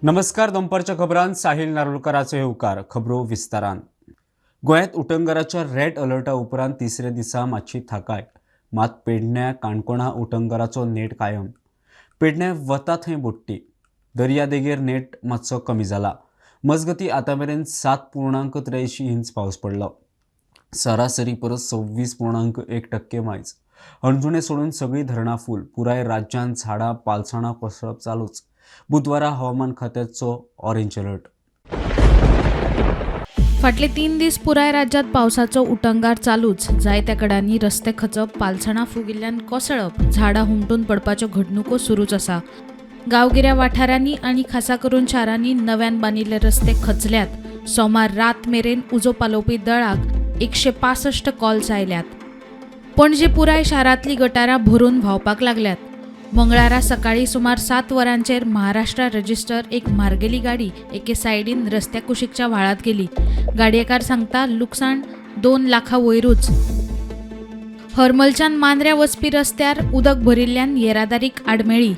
नमस्कार. दंपरच्या खबरांत साहिल नार्वेकरांचे येवकार. खबरो विस्तारान. गोंयांत उटंगराच्या रेड अलर्टा उपरांत तिसऱ्या दिसा मातशी थाकाय. मात पेडण्यां काणकोणा उटंगराचो नेट कायम. पेडण्यां वता थंय बोडटी. दर्या देगेर नेट मातसो कमी जाला. मजगतीं आतां मेरेन 7.83 इंच पावस पडलो. सरासरी परस 26.1% मायज. अणजुणे सोडून सगळीं धरणां फूल. पुराय राज्यांत झाडां पालसणां कोसळप चालूच. बुधवारा हवामान खात्याचो ऑरेंज अलर्ट. फाटले 3 दीस पुराय राज्यात पावसाचो उटंगार चालूच. जायत्या कडांनी रस्ते खचप, पालसणां फुगिल्ल्यान कोसळप, झाडां हुमटून पडपाच्यो घडणुको सुरूच आसा. गांवगिऱ्या वाठारांनी आनी खासा करून शारांनी नव्यान बांदिल्ले रस्ते खचल्यात. सोमार रात मेरेन उजो पालोवपी दळाक 165 कॉल्स आयल्यात. पणजे पुराय शारांतली गटारां भरून व्हांवपाक लागल्यात. मंगळारा सकाळी सुमार 7 वरांचेर महाराष्ट्र रजिस्टर एक म्हारगेली गाडी एके सायडीन रस्त्या कुशीकच्या व्हाळांत गेली. गाडयेकार सांगता लुकसाण 2 लाखां वयरूच. हरमलच्यान मांद्र्या वचपी रस्त्यार उदक भरिल्ल्यान येरादारीक आडमेळी.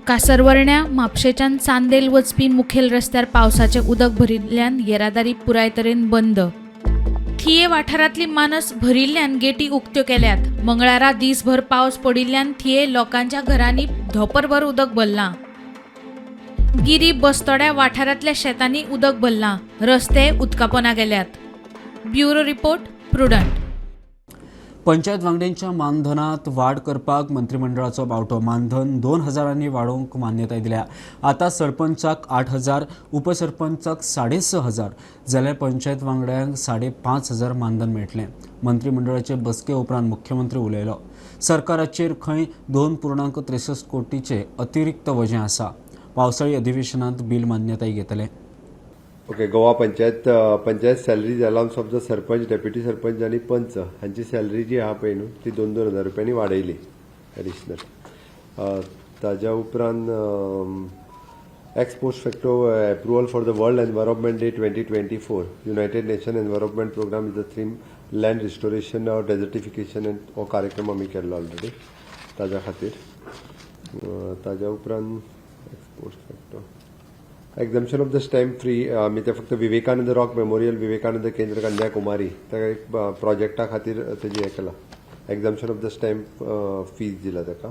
कासरवर्ण्या म्हापशेच्यान चांदेल वचपी मुखेल रस्त्यार पावसाचें उदक भरिल्ल्यान येरादारी पुराय तरेन बंद. थिये वाठारांतली मानस भरिल्ल्यान गेटी उक्त्यो केल्यात. मंगळारा दीसभर पावस पडिल्ल्यान थिये लोकांच्या घरांनी धोपरभर उदक भरलां. गिरी बस्तोड्या वाठारांतल्या शेतांनी उदक भरलां. रस्ते उदकापोंदा गेल्यात. Bureau report, prudent. पंचायत वांगड्यांच्या मानधनात वाड करपाक मंत्रिमंडळाचो बावटो. मानधन 2,000 वाडोवंक मान्यताय दिल्या. आतां सरपंचाक 8,000, उपसरपंचाक 6,500 जाल्यार पंचायत वांगड्यांक 5,500 मानधन मेळटलें. मंत्रिमंडळाचे बसके उपरांत मुख्यमंत्री उलयलो. सरकाराचेर खंय 2.63 कोटीचे अतिरिक्त वजें आसा. पावसाळी अधिवेशनांत बील मान्यताय घेतले. Okay. Goa panchayat salaries allowance of the sarpanch, deputy sarpanch आणि पंच हांची सॅलरी जी आहा पळय न्हू ती 2,000 रुपयांनी वाडयली एडिशनल. ताज्या उपरांत ex post facto approval for the world environment day 2024. United Nation environment programme is the theme land restoration or desertification. हो कार्यक्रम आमी केल्लो ऑलरेडी ताज्या खातीर. ताज्या उपरांत ex post facto exemption of the stamp free. आमी ते फक्त विवेकानंद रॉक मेमोरियल, विवेकानंद केंद्र कन्याकुमारी त्या एक प्रोजेक्टा खातीर तेजी हें केलां. Exemption of the stamp fees दिला ताका.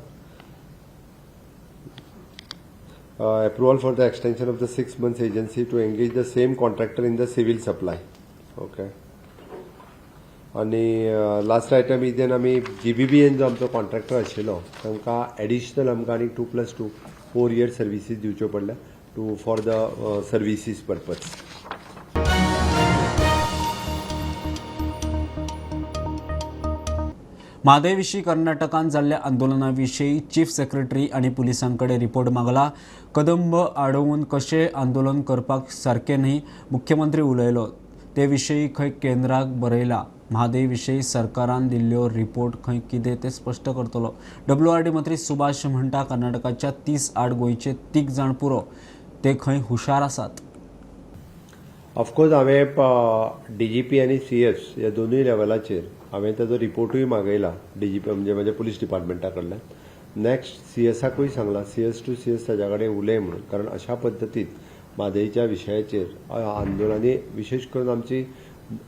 Approval for the extension of the 6 months agency to engage the same contractor in the civil supply. Okay. आनी लास्ट आयटम इजन आमी GBBN जो आमचो कॉन्ट्रॅक्टर आशिल्लो तांकां एडिशनल आमकां आनी 2+2 4 year सर्विसीस दिवच्यो पडल्या for the services purpose. Mhadei विशीं कर्नाटकांत जाल्ल्या आंदोलना विशीं चीफ सेक्रेटरी आनी पुलिसांकडे रिपोर्ट मागला. कदंब आडोवन कशें आंदोलन करपाक सारकें न्ही. मुख्यमंत्री उलयलो. ते विशीं खंय केंद्राक बरयला. म्हादय विशीं सरकारान दिल्ल्यो रिपोर्ट खंय कितें तें स्पश्ट करतलो. WRD मंत्री सुभाष म्हणटा कर्नाटकाच्या 30 आड गोंयचे 3 जाण पुरो. ते खंय हुशार आसात. ऑफकोर्स हांवें DGP आनी CS ह्या दोनूय लेवलाचेर हांवें ताजो रिपोर्टूय मागयला. DGP म्हणजे म्हज्या पुलीस डिपार्टमेंटा कडल्यान. नेक्स्ट CSाकूय सांगला CS to CS ताज्या कडेन उलय म्हणून. कारण अशा पद्दतीन म्हादयच्या विशयाचेर आंदोलनांनी विशेश करून आमची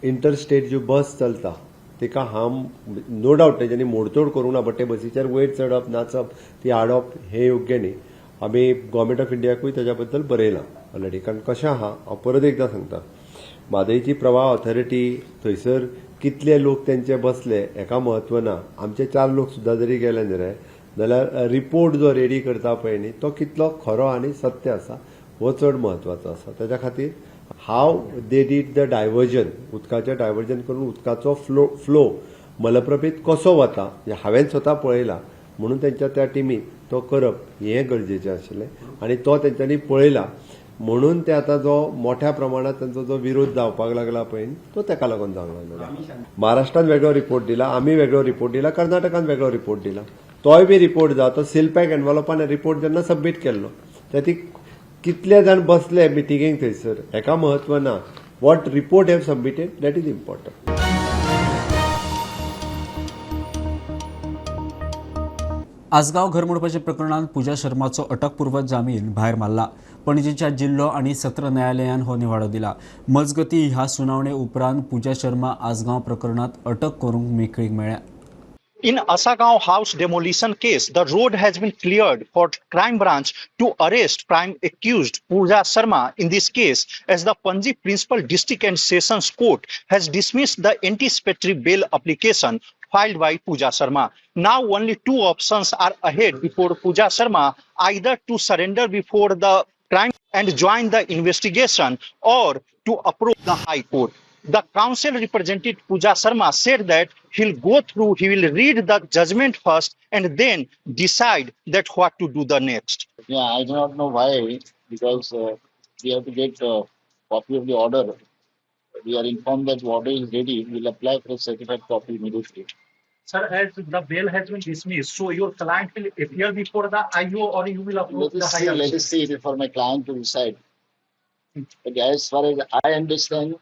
इंटरस्टेट ज्यो बस चलता तिका हार्म नो डावट तेच्यांनी मोडतोड करूंक ना. बट ते बसीचेर वयर चडप नाचप ती हाडप हें योग्य न्ही. आमी गव्हर्मेंट ऑफ इंडियाकूय ताज्या बद्दल बरयलां ऑलरेडी. कारण कशें आहा हांव परत एकदां सांगता, म्हादयची प्रवाह ऑथॉरिटी थंयसर कितले लोक तेंचे बसले हेका म्हत्व ना. आमचे 4 लोक सुद्दां जरी गेले न्ही जाल्यार रिपोर्ट जो रेडी करता पळय न्ही तो कितलो खरो आनी सत्य आसा हो चड म्हत्वाचो आसा. ताच्या खातीर हाव दे डीड द डायवर्जन, उदकाचें डायवर्जन करून उदकाचो फ्लो मलप्रभेत कसो वता हें हांवें स्वता पळयलां. म्हणून त्यांच्या त्या टिमीक तो करप हें गरजेचें आशिल्लें आनी तो तेंच्यांनी पळयला. म्हणून ते आतां जो मोठ्या प्रमाणात तांचो जो विरोध जावपाक लागला पळय तो ताका लागून जावंक लागला. महाराष्ट्रान वेगळो रिपोर्ट दिला, आमी वेगळो रिपोर्ट दिला, कर्नाटकान वेगळो रिपोर्ट दिला. तोय बी रिपोर्ट जावं तो सिलपॅक एनवॉलपान रिपोर्ट जेन्ना सबमीट केल्लो तेती कितले जाण बसले मिटिंगेक थंयसर हेका म्हत्व ना. What report have submitted that is important. Assagao घर मोडपाच्या प्रकरणात पूजा शर्माचो अटकपूर्व जामीन भायर मारला. पणजीच्या जिल्हो आणि सत्र न्यायालयान हो निवाडो दिला. मजगती ह्या सुनावणे उपरांत पूजा शर्मा आसगांव प्रकरणात अटक करूंक मेकळीक मेळ्ळ्या. In Asagaon house demolition case, the road has been cleared for crime branch to arrest prime accused Pooja Sharma in this case, as the Panji Principal District and Sessions Court has dismissed the anticipatory bail application filed by Pooja Sharma. Now only two options are ahead before Pooja Sharma, either to surrender before the crime and join the investigation, or to approach the High Court. The counsel represented Pooja Sharma said that he will read the judgment first and then decide that what to do the next. Yeah, I do not know why, because we have to get a copy of the order. We are informed that the order is ready. We will apply for a certified copy immediately. Sir, as the bail has been dismissed, so your client will appear before the IO or you will approach the higher Let us see it for my client to decide. But as far as I understand,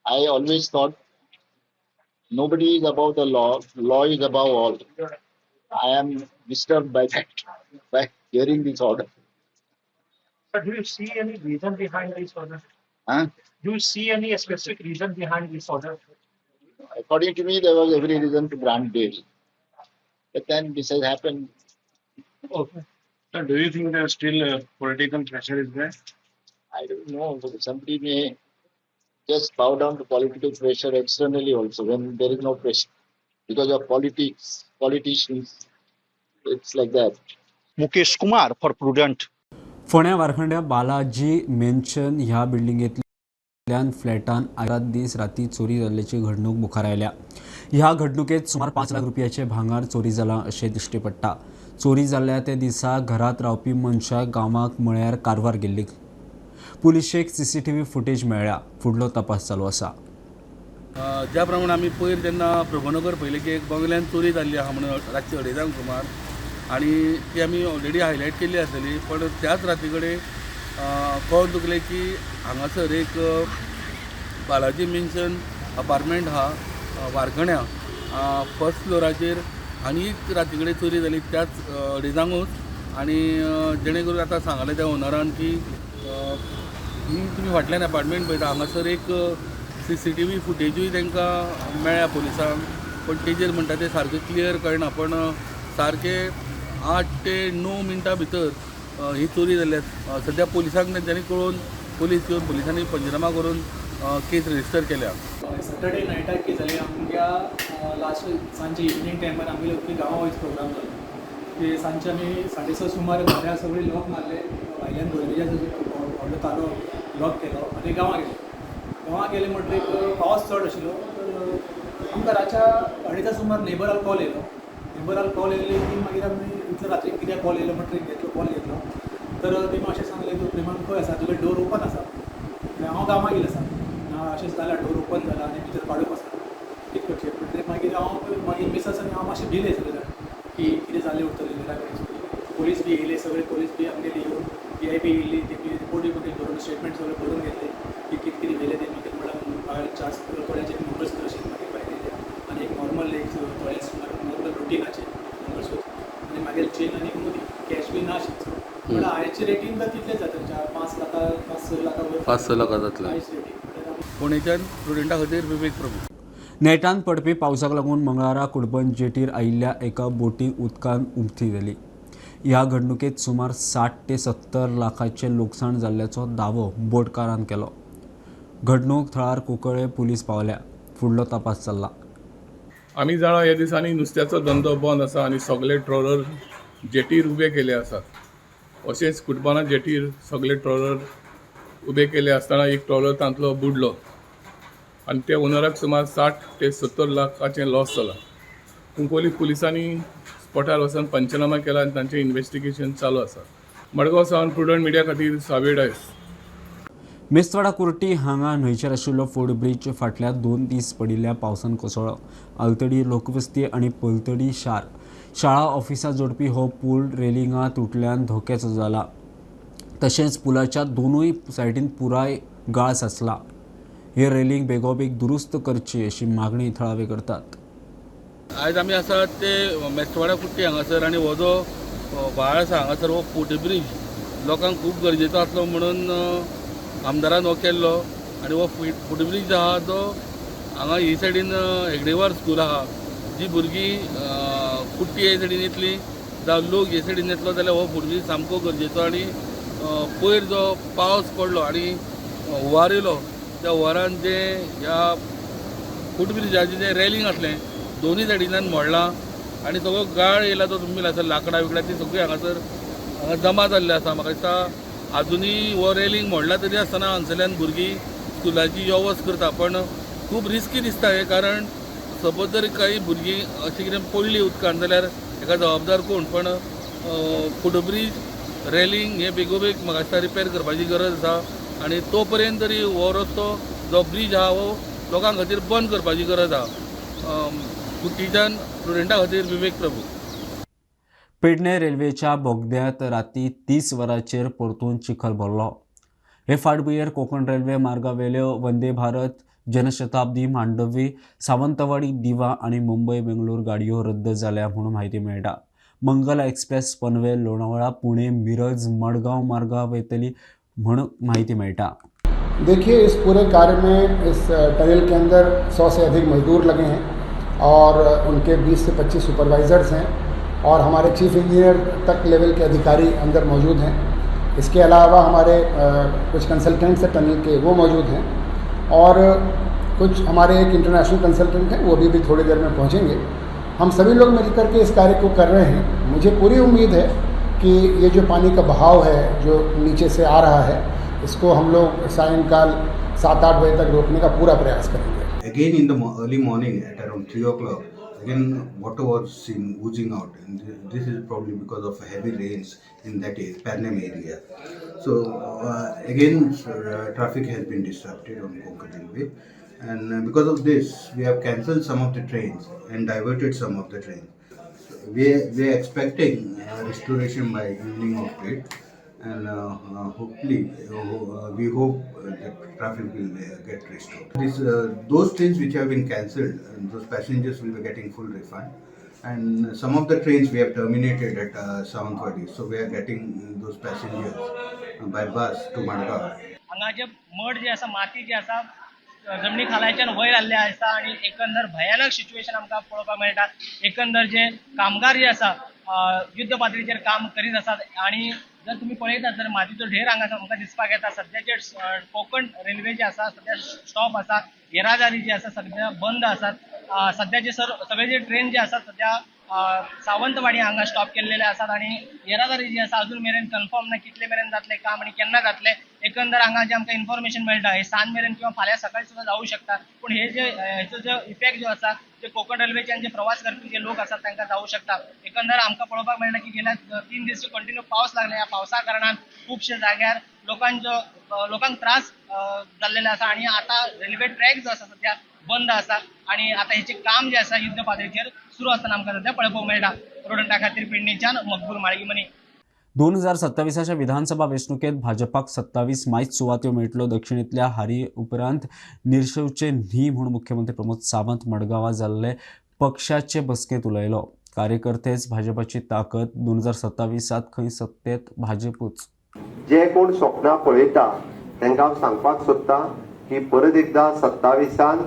I always thought nobody is above the law. Law is above all. I am disturbed by that, by hearing this order. Sir, do you see any reason behind this order? Huh? Do you see any specific reason behind this order? According to me, there was every reason to grant bail. But then this has happened. Okay. Sir, do you think there still political pressure is there? I don't know. Somebody may just bow down to political pressure externally also when there is no pressure. Because of politics, politicians, it's like that. Mukesh Kumar for Prudent. फोण्या वारखंड्या Balaji mention ह्या बिल्डिंगेतल्यान फ्लॅटान 11 दीस राती चोरी जाल्ल्याची घडणूक मुखार आयल्या. ह्या घडणुकेत सुमार 5 लाख रुपयाचे भांगार चोरी जाला अशें दिश्टी पडटा. चोरी जाल्ल्या त्या दिसा घरात रावपी मनशाक गांवाक म्हळ्यार कारवार गेल्ली. पुलिशेक CCTV फुटेज मेळ्ळ्या. फुडलो तपास चालू आसा. ज्या प्रमाणे आमी पयर जेन्ना प्रभनगर पयलें की एक बंगल्यान चोरी जाल्ली आहा म्हणून रातची 2:30 सुमार, आनी ती आमी ऑलरेडी हायलायट केल्ली आसलेली. पण त्याच राती कडेन कळून चुकलें की हांगासर एक बालाजी मेन्शन अपार्टमेंट आहा वारखण्या फर्स्ट फ्लोराचेर, आनी एक राती कडेन चोरी जाली त्याच 2:30. आनी जेणे करून आतां सांगलें त्या ओनरान की ही तुमी फाटल्यान अपार्टमेंट पळयता हांगासर एक CCTV फुटेजूय तांकां मेळ्ळ्या पुलिसांक. पण तेजेर म्हणटा ते सारकें क्लियर कळना. पण सारके 8 ते 9 मिनटां भितर ही चोरी जाल्ल्या. सद्या पुलिसांक तेंच्यांनी कळोवन पुलीस येवन पुलिसांनी पंचनामा करून केस रजिस्टर केल्या. सॅटर्डे नायटाक कितें जालें, आमच्या लास्ट सांजे इवनिंग टायमार आमी लोक गांवां वयच प्रोग्राम जालो. ते सांजचे आमी 6:30 सुमार घरा सगळे लॉक मारले. भायल्यान भरवेच्या व्हडलो तारो लॉक केलो आनी गांवां गेले. गांवां गेले म्हणटरीक पावस चड आशिल्लो. तर आमकां रातच्या 2:30 सुमार नेबराक कॉल येयलो. नेबराक कॉल येयले की मागीर आमी विचारलें रात्री कित्याक कॉल येयलो म्हणटरीक कॉल घेतलो. तर तेमी अशें सांगलें तूं प्रेमान खंय आसा, तुगे डोर ओपन आसा. हांव गांवां गेलो आसा. अशेंच जाल्यार डोर ओपन जाला आनी भितर काडूंक आसा. कितें करचें म्हणटरीक मागीर मिसस आनी हांव मातशें भिले सगळे जाण की कितें जालें उरतलें घरा कडेन. पुलीस बी येयले, सगळे पुलीस बी आमगेली येवन VIP येयली. तेमी रिपोर्टूय बी बरोवन स्टेटमेंट सगळे बरोवन घेतले की कितें कितें व्हेलें तेमी. कितें म्हणल्यार 4 तोळ्याचे मंगळसूत्र अशें मागीर भायर येयले आनी एक नॉर्मल एक तोळ्या सुमार नॉर्मल रुटीनाचें मंगळसूत्र आनी मागीर चेन आनी मोदी कॅश बी नाशिल्लो. पण आयचे रेटीन तर तितलें जाता 5 लाखां 5-6 लाखां वयर 5-6 लाखां जातलें. पुणेच्यान स्टुडंटा खातीर विवेक प्रभू. नेटान पडपी पावसाक लागून मंगळारा कुडपण जेटीर आयिल्ल्या एका बोटीक उदकान उक्ती जाली. ह्या घडणुकेत सुमार 60 ते 70 लाखांचे लुकसाण जाल्ल्याचो दावो बोटकारान केलो. घडणूक थळार कुंकळे पुलीस पावल्या. फुडलो तपास चल्ला. आमी जाणा ह्या दिसांनी नुस्त्याचो धंदो बंद आसा आनी सगळे ट्रॉलर जेटीर उबे केले आसात. अशेंच कुडपणा जेटीर सगळे ट्रॉलर उबे केले आसतना एक ट्रॉलर तांतलो बुडलो आनी त्या ओनराक सुमार 60 ते 70 लाखाचें लॉस जाला. कुंकोली पुलिसांनी स्पॉटार वचून पंचनामा केला आनी तांचें इन्व्हेस्टिगेशन चालू आसा. मडगांव सावन प्रुडंट मिडिया खातीर सावेड आयस. मेस्तवाडा कुर्टी हांगा न्हंयचेर आशिल्लो फोर्ट ब्रिज फाटल्या 2 दीस पडिल्ल्या पावसान कोसळ्ळो. आलतडी लोकवस्ती आनी पलतडी शाळा ऑफिसां जोडपी हो पूल रेलिंगां तुटल्यान धोक्याचो जाला. तशेंच पुलाच्या दोनूय सायडीन पुराय गाळ साचला. हे रेलिंग बेगोबेग दुरुस्त करची अशी मागणी थळावे करतात. आयज आमी आसात ते मेस्तवाडा कुट्टी हांगासर आनी हो जो व्हाळ आसा हांगासर हो फोर्ट ब्रिज लोकांक खूब गरजेचो आसलो म्हणून आमदारान हो केल्लो आनी हो फुटब्रीज आहा तो हांगा हे सायडीन हेगडेवार स्कूल आहा जी भुरगीं कुट्टी हे सायडीन येतली जावं लोक हे सायडीन येतलो जाल्यार हो फुटब्रीज सामको गरजेचो आनी पयर जो पावस पडलो आनी हुंवार येयलो त्या हुंवारान जे ह्या फुटब्रिजाचें जें रेलिंग आसलें दोनूय सायडींतल्यान मोडलां आनी सगळो गाळ येयला तो तुमी आसा लाकडां बिकडां ती सगळी हांगा जमा जाल्ली आसा म्हाका दिसता आजुनूय हो रेलिंग मोडला तरी आसतना हांगसरल्यान भुरगीं स्कुलाची यो वच करता पण खूब रिस्की दिसता हें कारण सपोज जर काही भुरगीं अशी कितें पडली उदकान जाल्यार हेका जबाबदार कोण पण फुटब्रीज रेलिंग हे बेगोबेग म्हाका दिसता रिपेर करपाची गरज आसा आनी तो पर्यंत तरी हो रस्तो जो ब्रीज आहा हो लोकां खातीर बंद करपाची गरज आहा. कुट्टीच्यान स्टुडंटां खातीर विवेक प्रभू. पेडणे रेल्वेच्या बोगद्यांत राती 30 वरांचेर परतून चिखल भरलो. हे फाटभुंयेर कोंकण रेल्वे मार्गावेल्यो वंदे भारत, जनशताब्दी, मांडवी, सावंतवाडी, दिवा आनी मुंबय बेंगळूर गाडयो रद्द जाल्या म्हणून म्हायती मेळटा. मंगल एक्सप्रेस पनवेल, लोणावळा, पुणे, मिरज, मडगांव मार्गां वयतली म्हणून माहिती मेळटा. देखिए, इस पूरे कार्य में इस टनल के अंदर 100 से अधिक मजदूर लगे हैं और उनके 20 से 25 सुपरवाइज़र्स हैं और हमारे चीफ इंजीनियर तक लेवल के अधिकारी अंदर मौजूद हैं. इसके अलावा हमारे कुछ कंसल्टेंट्स हैं टनल के, वो मौजूद हैं और कुछ हमारे एक इंटरनेशनल कंसल्टेंट हैं, वो भी थोड़ी देर में पहुंचेंगे. हम सभी लोग मिलकर के इस कार्य को कर रहे हैं. मुझे पूरी उम्मीद है कि ये जो पानी का बहाव है जो नीचे से आ रहा है, इसको हम लोग सायंकाल 7-8 बजे तक रोकने का पूरा प्रयास करेंगे. Again in the early morning at around 3 o'clock, again water was seen oozing out, and this is probably because of heavy rains in that area, Parnam area. So again traffic has been disrupted on Konkan Railway, and because of this we have cancelled some of the trains and diverted some of the trains. We are expecting restoration by evening of trade, and hopefully we hope that traffic will get restored. Those trains which have been cancelled, those passengers will be getting full refund, and some of the trains we have terminated at Savantwadi, so we are getting those passengers by bus to Madgaon. हांगा जे mud जे आसा, माती जी आसा जमनी खालाच्यान वयर आल्ले आसा आनी एकंदर भयानक सिच्युएशन आमकां पळोवपाक मेळटा. एकंदर जे कामगार जे आसा युद्ध पातळीचेर काम करीत आसात आनी जर तुम्ही पळयतात जाल्यार मातीचो ढेर हांगा आमकां दिसपाक येता. सद्याचे कोकण रेल्वे जे आसा सद्या स्टॉप आसा, येरादारी जी आसा सद्या बंद आसात. सद्याचे सगळे जे ट्रेन जे आसात सद्या सावंतवाडी हांगा स्टॉप केल्लेले आसात आनी येरादारी जी आसा अजून मेरेन कन्फर्म ना कितले मेरेन जातले काम आनी केन्ना जातले. एकंदर हांगा जे आमकां इन्फॉर्मेशन मेळटा हे सांज मेरेन किंवा फाल्यां सकाळी सुद्दां जावं शकता. पूण हेचो जो इफेक्ट जो आसा जे कोकण रेल्वेच्यान जे प्रवास करपी जे लोक आसात तांकां जावं शकता. एकंदर आमकां पळोवपाक मेळटा की गेल्या 3 दीस कंटिन्यू पावस लागला. ह्या पावसा कारणान खुबशे जाग्यार लोकांक त्रास जाल्लेले आसा आनी आतां रेल्वे ट्रॅक जो आसा सद्या बंद आसा आनी आतां हेचें काम जे आसा युद्ध पातळीचेर सुरू आसतना आमकां सद्या पळोवपाक मेळटा. प्रोडंटा खातीर पेडणेच्यान मकबूल माळगीमनी. 2027च्या विधानसभा वेंचणुकेत भाजपाक 27 मायच सुवात्यो मेळटल्यो. दक्षिणेंतल्या हारी उपरांत निरशेवचे न्ही म्हूण मुख्यमंत्री प्रमोद सावंत मडगांवां जाल्ले पक्षाचे बसकेंत उलयलो. कार्यकर्तेच भाजपाची ताकद. 2027त खंय सत्तेत भाजपूच. जे कोण स्वप्नां पळयता तांकां हांव सांगपाक सोदतां की परत एकदां 27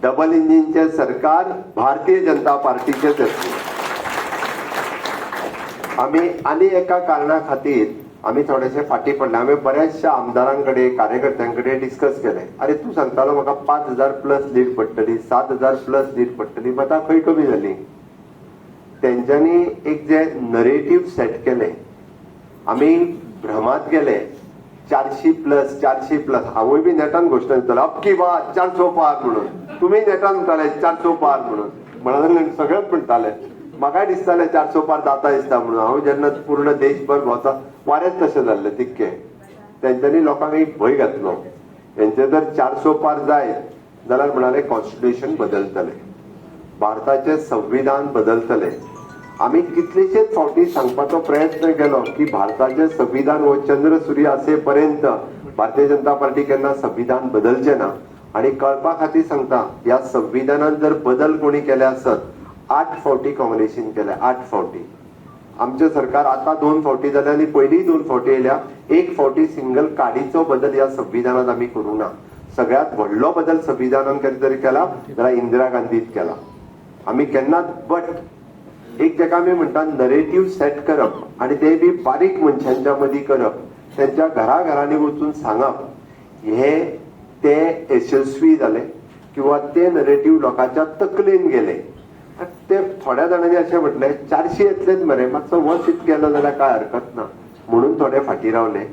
डबल इंजिनचे सरकार भारतीय जनता पार्टीचेच येतलें. आमी आनी एका कारणां खातीर आमी थोडेशे फाटी पडले. आमी बऱ्याचशा आमदारांकडे कार्यकर्त्यांकडे डिस्कस केले. अरे तूं सांगतालो म्हाका 5,000 प्लस लीड पडटली, 7,000 प्लस लीड पडटली, मात खंय कमी जाली. तेंच्यांनी एक जे नरेटिव्ह सेट केले, आमी भ्रमात गेले 400 प्लस. हांवूय बी नेटान घोशणा दितालो अबकी बार 400 पार म्हणून. तुमी नेटान म्हणटाले 400 पार म्हणून. म्हणून सगळेच म्हणटाले. म्हाकाय दिसतालें 400 पार जाता दिसता म्हणून. हांव जेन्ना पूर्ण देशभर भोंवता वारेंच तशें जाल्लें तितकें. तेंच्यांनी लोकांक एक भंय घातलो. हेंचे जर 400 पार जायत जाल्यार म्हणाले कॉन्स्टिट्युशन बदलतले, भारताचें संविधान बदलतले. आमी कितलेशेच फावटी सांगपाचो प्रयत्न केलो की भारताचें संविधान हो चंद्र सूर्य असे पर्यंत भारतीय जनता पार्टी केन्ना संविधान बदलचें ना. आनी कळपा खातीर सांगता, ह्या संविधानात जर बदल कोणी केले आसत 8 फावटी काँग्रेसीन केले. 8 फावटी. आमचे सरकार आता 2 फावटी जाल्या आनी पयलींय 2 फावटी येयल्या. 1 फावटी सिंगल काडीचो बदल ह्या संविधानात आमी करूं ना. सगळ्यात व्हडलो बदल संविधानान कधी तरी केला जाल्यार इंदिरा गांधीत केला. आमी केन्नाच बट एक जेका आमी म्हणटा नरेटिव्ह सेट करप आनी ते बी बारीक मनशांच्या मदीं करप, त्यांच्या घराघरांनी वचून सांगप, हे ते यशस्वी जाले किंवा ते नरेटिव्ह लोकांच्या तकलेन गेले. ते थोड्या जाणांनी अशें म्हटलें 400 येतलेच मरे, मातसो वर्शीत केलो जाल्यार काय हरकत ना म्हणून थोडे फाटी रावले.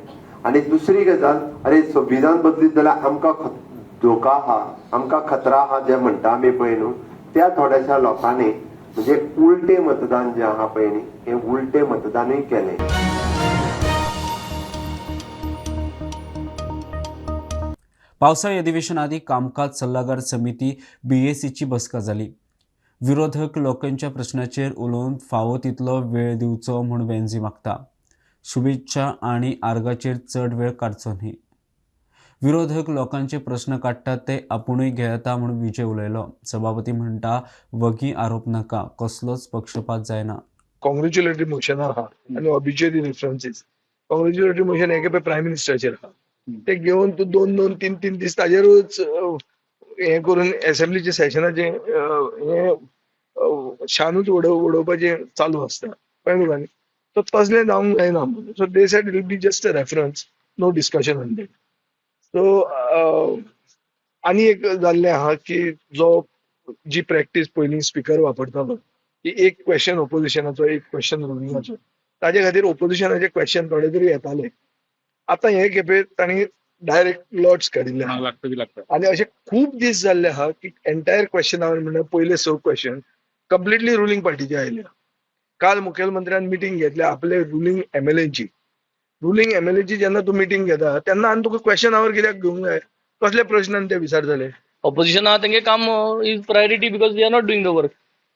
आनी दुसरी गजाल, अरे संविधान बदलीत जाल्यार आमकां धोका आहा, आमकां खतरा आहा जे म्हणटा आमी पळय न्हू, त्या थोड्याशा लोकांनी म्हणजे उलटे मतदान जे आहा पळय न्ही, हे उलटे मतदानूय केले. पावसाळी अधिवेशनाआधी कामकाज सल्लागार समिती BACची बसका जाली. विरोधक लोकांच्या प्रश्नाचेर उलोवन फावो तितलो वेळ दिवचो म्हूण वेंजी मागता. शुभेच्छा आनी आर्गाचेर चड वेळ काडचो न्ही. विरोधक लोकांचे प्रश्न काडटात ते आपुणूय घेता म्हूण विजय उलयलो. सभापती म्हणटा वगी आरोप नाका, कसलोच पक्षपात जायना. कॉंग्रॅच्युलेटरी मोशन आहा आनी ऑबिच्युअरी रेफरन्सीस. कॉंग्रॅच्युलेटरी मोशन हे प्रायम मिनिस्टराचेर आहा, ते घेवन तूं 2-3 दीस ताजेरूच हे करून असेंब्लीच्या सेशनाचे हे शानूच उडोवपाचे चालू आसता कळ्ळें तुका न्ही. सो तसलें जावंक जायना. So they said it will be just a reference, no discussion on that. So आनी एक जाल्लें आहा की जी प्रॅक्टीस पयलीं स्पिकर वापरतालो की एक क्वेश्चन ऑपोजिशनाचो, एक क्वेश्चन रुलिंगाचो, ताजे खातीर ऑपोजिशनाचे क्वेश्चन थोडे तरी येताले. आतां हे खेपे तांणी डायरेक्ट लॉट्स काडिल्ले आनी अशे खूब दीस जाल्ले आहा की एंटायर क्वेश्चनावर म्हणजे पयले 6 क्वेश्चन कंप्लिटली रुलींग पार्टीचे आयले. काल मुखेलमंत्र्यान मिटींग घेतल्या आपले रुलींग MLAची. रुलींग MLAची जेन्ना तूं मिटींग घेता तेन्ना आनी तुका क्वेश्चन आवर कित्याक घेवंक जाय? कसले प्रश्नान ते विचार जाले? ऑपोजिशन आहा तेंगे काम is priority because they are not doing the work.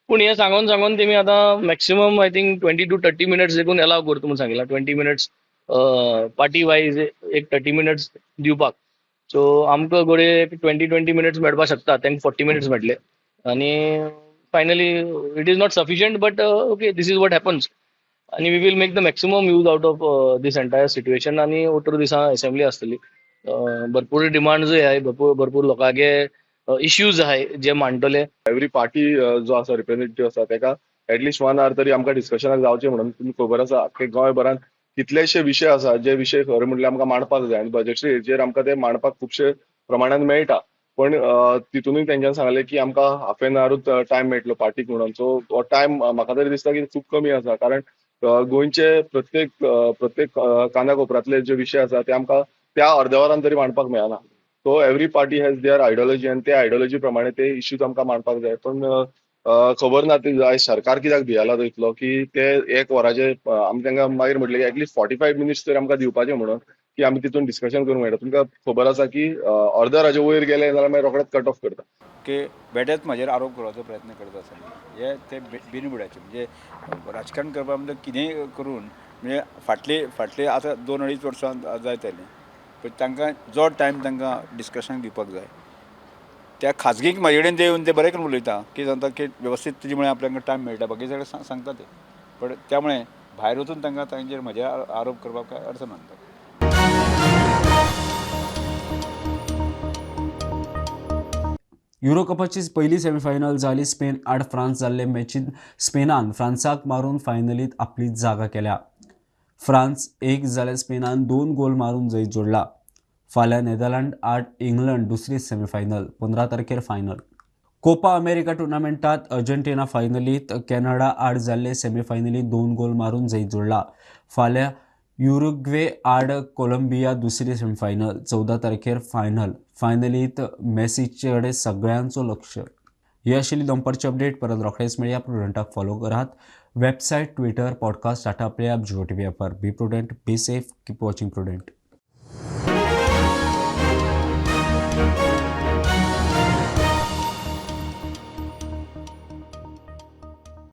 पूण हे सांगून तेमी आतां maximum I think 20 to 30 minutes देखून अलाव करता म्हणून सांगितला. 20 मिनिट्स पार्टी वायज एक 30 मिनिट्स दिवपाक. सो आमकां गोडे 20 मिनिट्स मेळपाक शकता, तांकां 40 मिनिट्स मेळटले. आनी finally it is not sufficient but okay, this is what happens आनी we will make the maximum use out of this entire situation. आनी अठरा दिसां असेंब्ली आसतली. भरपूर डिमांड्सूय आहाय, भरपूर लोकांगे इश्यूज आहाय जे मांडटले. एवरी पार्टी जो आसा रिप्रेझेंटेटिव्ह आसा ताका एटलिस्ट 1 hour तरी आमकां डिस्कशनाक जावचें म्हणून. तुमकां खबर आसा अख्खे गोंयभरांत कितलेशे विशय आसा जे विशय खरे म्हणल्यार आमकां मांडपाक जाय आनी बजेटरीचेर आमकां ते मांडपाक खुबशे प्रमाणान मेळटा. पण तितूनय तेंच्यान सांगलें की आमकां हाफ एन आवरूच टायम मेळटलो पार्टीक म्हणून. सो हो टायम म्हाका तरी दिसता की खूब कमी आसा, कारण गोंयचे प्रत्येक कानाकोपऱ्यांतले जे विशय आसा ते आमकां त्या अर्द्या वरान तरी मांडपाक मेळना. So every party has their ideology आनी त्या आयडियोलॉजी प्रमाणे ते इश्यूज आमकां मांडपाक जाय. पण खबर ना ते आयज सरकार कित्याक भियेला इतलो की ते 1 वराचे आमी तांकां मागीर म्हटलें की एटलिस्ट 45 मिनिट्स तरी आमकां दिवपाचे म्हणून की आमी तितून डिस्कशन करूंक मेळटा. तुमकां खबर आसा की अर्द्या वराचे वयर गेले जाल्यार मागीर रोखडेच कट ऑफ करता. की बेठेच म्हाजेर आरोप करपाचो प्रयत्न करता आसले हे ते बिनबुडाचे. म्हणजे राजकारण करपा म्हणजे कितेंय करून म्हणजे फाटली आतां 2-2.5 वर्सां जायतलीं, पण तांकां जो टायम तांकां डिस्कशनाक दिवपाक जाय त्या खाजगीक म्हाजे कडेन ते येवन ते बरें करून उलयता की सांगता की वेवस्थीत तेजे मुळे आपल्याक टायम मेळटा, बाकी सगळे सांगता ते. पण त्यामुळे भायर वचून तांकां तांचेर म्हजे आरोप करपाक काय अर्थ मानता. युरो कपाची पहिली सेमीफायनल जाली. स्पेन आड फ्रांस जाल्ले मॅचीन स्पेनान फ्रांसाक मारून फायनलीत आपली जागा केल्या. फ्रांस 1 जाल्यार स्पेनान 2 गोल मारून जैत जोडला. फाल्यां नेदरलँड आड इंग्लंड दुसरी सेमीफायनल. 15 तारखेर फायनल. कोपा अमेरिका टुर्नामेंटात अर्जेंटिना फायनलीत कॅनडा आड जाल्ले सेमीफायनलीत 2 गोल मारून जैत जोडला. फाल्यां युरुग्वे आड कोलंबिया दुसरी सेमीफायनल. 14 तारखेर फायनल. फायनलीत मेसीचे कडेन सगळ्यांचो लक्ष. ही आशिल्ली दनपारची अपडेट. परत रोखडेच मेळया. प्रुडंटाक फॉलो करात. Website, Twitter, podcast, Tata play app, Jio TV ॲपार. Be Prudent, be safe, keep watching prudent.